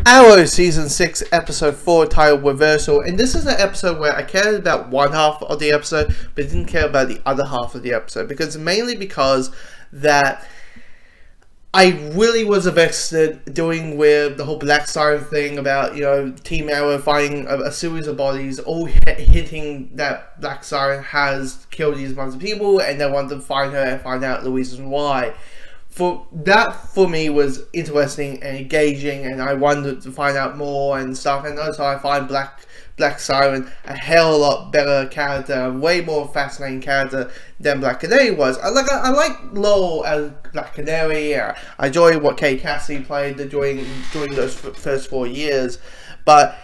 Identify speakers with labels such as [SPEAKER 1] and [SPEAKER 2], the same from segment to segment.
[SPEAKER 1] Arrow Season 6 Episode 4 titled Reversal, and this is an episode where I cared about one half of the episode but didn't care about the other half of the episode, mainly because that I really was invested doing with the whole Black Siren thing about, you know, Team Arrow finding a series of bodies all hinting that Black Siren has killed these bunch of people, and they want to find her and find out the reason why. For me was interesting and engaging, and I wanted to find out more and stuff. And also I find Black Siren a hell of a lot better character, a way more fascinating character than Black Canary was. I like Laurel as Black Canary. I enjoy what Kay Cassidy played during those first 4 years, but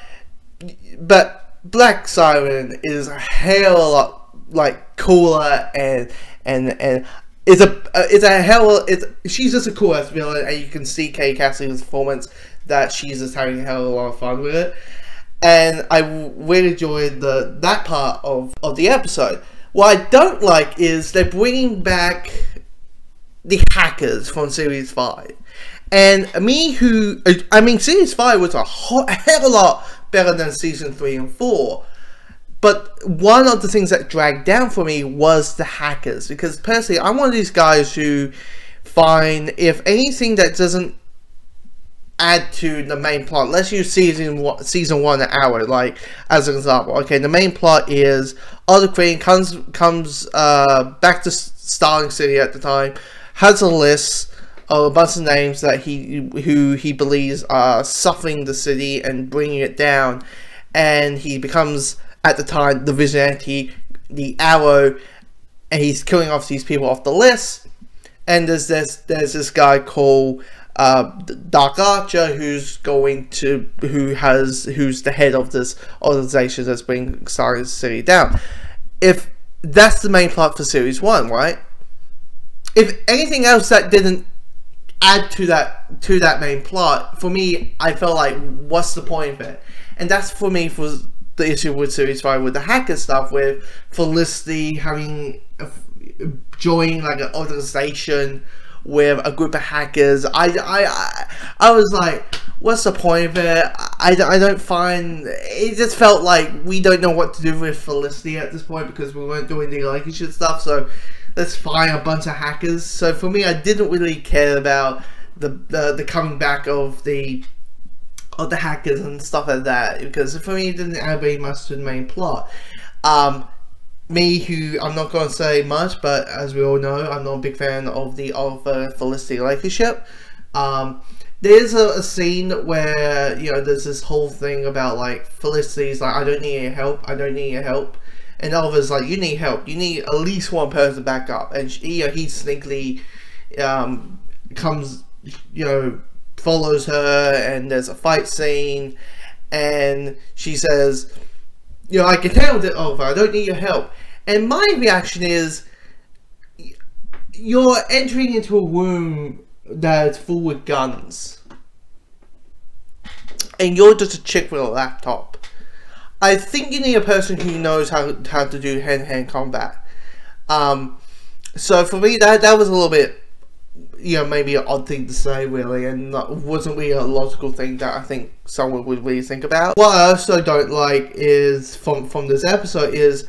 [SPEAKER 1] Black Siren is a hell of a lot like cooler and she's just a cool ass villain, and you can see Kay Cassidy's performance that she's just having a hell of a lot of fun with it, and I really enjoyed that part of the episode. What I don't like is they're bringing back the hackers from Series 5, and Series 5 was a hell of a lot better than Season 3 and 4. But one of the things that dragged down for me was the hackers, because personally, I'm one of these guys who find if anything that doesn't add to the main plot, let's use season one an hour, like as an example. Okay, the main plot is Other Queen comes back to Starling City at the time, has a list of a bunch of names that who he believes are suffering the city and bringing it down, and he becomes, at the time, the vigilante, the Arrow, and he's killing off these people off the list. And there's this guy called Dark Archer who's the head of this organization that's bringing Starling City down. If that's the main plot for Series 1, right? If anything else that didn't add to that main plot, for me, I felt like, what's the point of it? And that's for me was the issue with Series 5 with the hacker stuff, with Felicity having joining like an organization with a group of hackers. I was like, what's the point of it? I don't find it. Just felt like we don't know what to do with Felicity at this point, because we weren't doing the relationship stuff, so let's find a bunch of hackers. So for me, I didn't really care about the coming back of the hackers and stuff like that, because for me it didn't add very much to the main plot. Me, who I'm not going to say much, but as we all know, I'm not a big fan of the Felicity relationship. There's a scene where, you know, there's this whole thing about like Felicity's like, I don't need your help, and Oliver's like, you need help, you need at least one person back up, and he sneakily comes, you know, follows her, and there's a fight scene, and she says, you know, I can tell that, Oliver, I don't need your help. And my reaction is, you're entering into a room that's full with guns, and you're just a chick with a laptop. I think you need a person who knows how to do hand-to-hand combat. So for me, that was a little bit, you know, maybe an odd thing to say, really, and wasn't really a logical thing that I think someone would really think about. What I also don't like is, from this episode, is,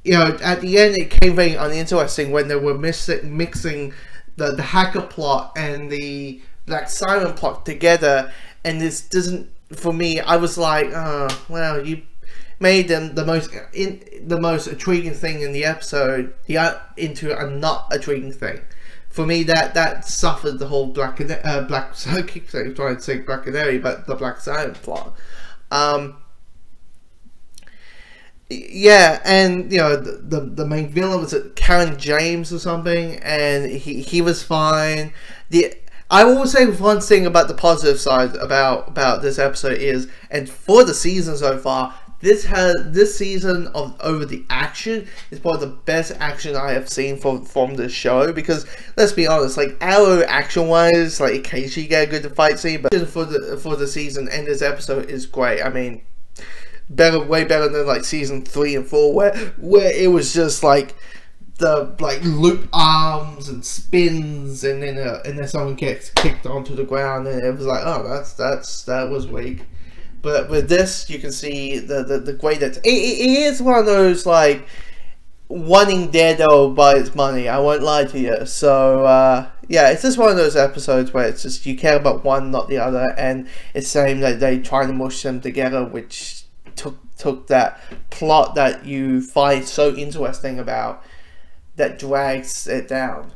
[SPEAKER 1] you know, at the end it came very uninteresting when they were mixing the hacker plot and the Black Siren plot together, and this doesn't, for me, I was like, oh, well, you made them the most intriguing thing in the episode into a not intriguing thing. For me, that suffered the whole I keep trying to say Black Canary, but the Black Siren plot. Yeah, and you know, the main villain was Karen James or something, and he was fine. I will say one thing about the positive side about this episode is, and for the season so far, this season over the action is probably the best action I have seen from this show, because let's be honest, like Arrow action wise, like occasionally you get a good fight scene, but for the season and this episode is great. I mean, way better than like season 3 and 4 where it was just like the like loop arms and spins, and then someone gets kicked onto the ground, and it was like, oh, that was weak. But with this, you can see the great that it is one of those like wanting Daredevil by its money. I won't lie to you. So yeah, it's just one of those episodes where it's just you care about one, not the other, and it's saying that they try to mush them together, which took that plot that you find so interesting about, that drags it down.